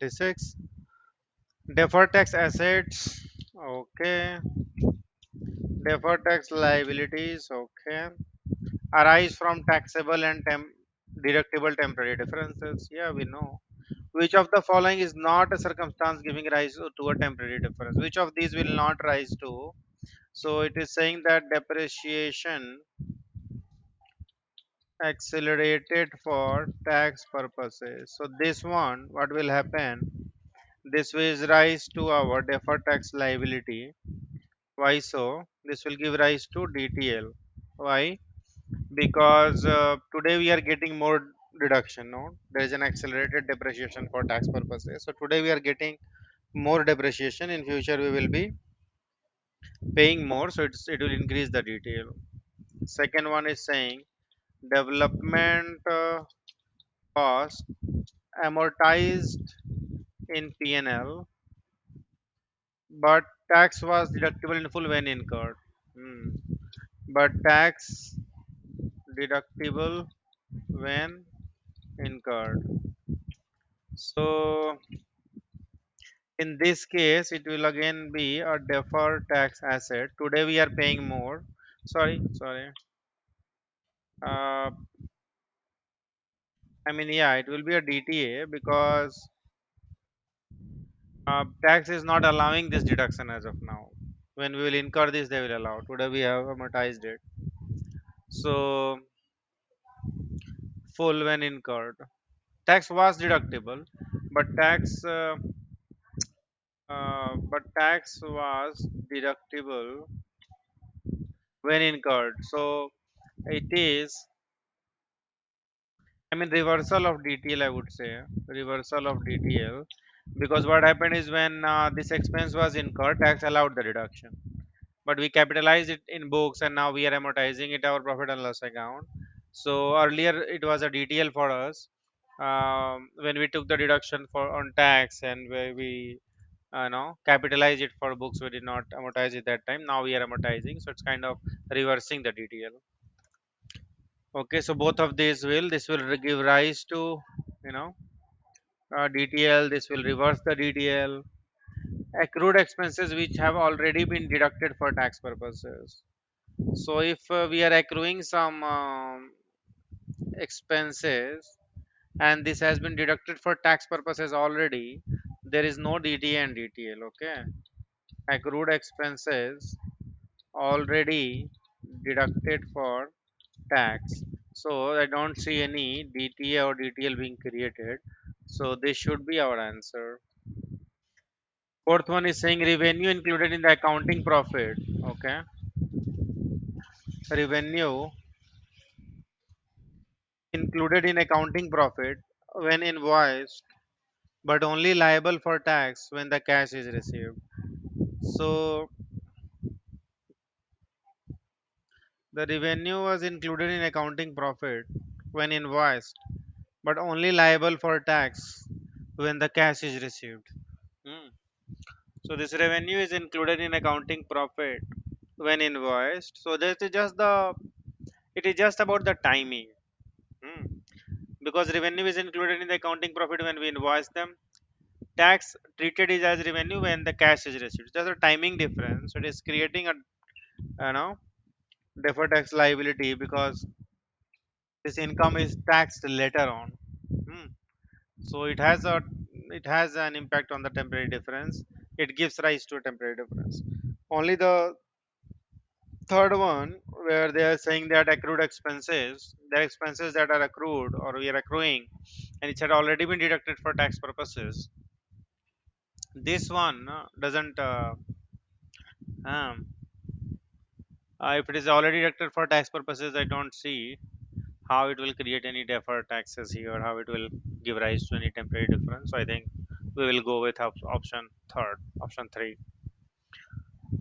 36. Deferred tax assets. Okay. Deferred tax liabilities. Okay. Arise from taxable and deductible temporary differences. Yeah, we know. Which of the following is not a circumstance giving rise to a temporary difference? Which of these will not rise to? So it is saying that depreciation accelerated for tax purposes. So this one, what will happen? This will rise to our deferred tax liability. Why so? This will give rise to DTL. Why? Because today we are getting more deduction. No, there is an accelerated depreciation for tax purposes. So today we are getting more depreciation. In future we will be paying more. So it will increase the DTL. Second one is saying development cost amortized in P&L, but tax was deductible in full when incurred. Hmm. But tax deductible when incurred. So in this case, it will again be a deferred tax asset. Today we are paying more. Sorry. Uh, I mean, yeah, it will be a DTA because tax is not allowing this deduction as of now. When we will incur this, they will allow. Today we have amortized it. So full when incurred. Tax was deductible, but tax was deductible when incurred. So it is, I mean, reversal of DTL, I would say, reversal of DTL, because what happened is when this expense was incurred, tax allowed the deduction, but we capitalized it in books and now we are amortizing it our profit and loss account. So earlier it was a DTL for us when we took the deduction for on tax and where we capitalize it for books. We did not amortize it that time. Now we are amortizing, so it's kind of reversing the DTL. Okay, so both of these will this will give rise to you know DTL. This will reverse the DTL. Accrued expenses which have already been deducted for tax purposes. So if we are accruing some expenses and this has been deducted for tax purposes already, there is no DTA and DTL. Okay, accrued expenses already deducted for tax. So I don't see any DTA or DTL being created. So this should be our answer. Fourth one is saying revenue included in the accounting profit. Okay, revenue included in accounting profit when invoiced, but only liable for tax when the cash is received. So the revenue was included in accounting profit when invoiced, but only liable for tax when the cash is received. Hmm. So this revenue is included in accounting profit when invoiced. So this is just the it is just about the timing. Hmm. Because revenue is included in the accounting profit when we invoice them. Tax treated is as revenue when the cash is received. There's a timing difference. So it is creating a you know deferred tax liability because this income is taxed later on. Hmm. So it has an impact on the temporary difference. It gives rise to a temporary difference. Only the third one where they are saying that accrued expenses, the expenses that are accrued or we are accruing, and it had already been deducted for tax purposes. This one doesn't. Um, if it is already deducted for tax purposes, I don't see how it will create any deferred taxes here, how it will give rise to any temporary difference. So I think we will go with option third, option three.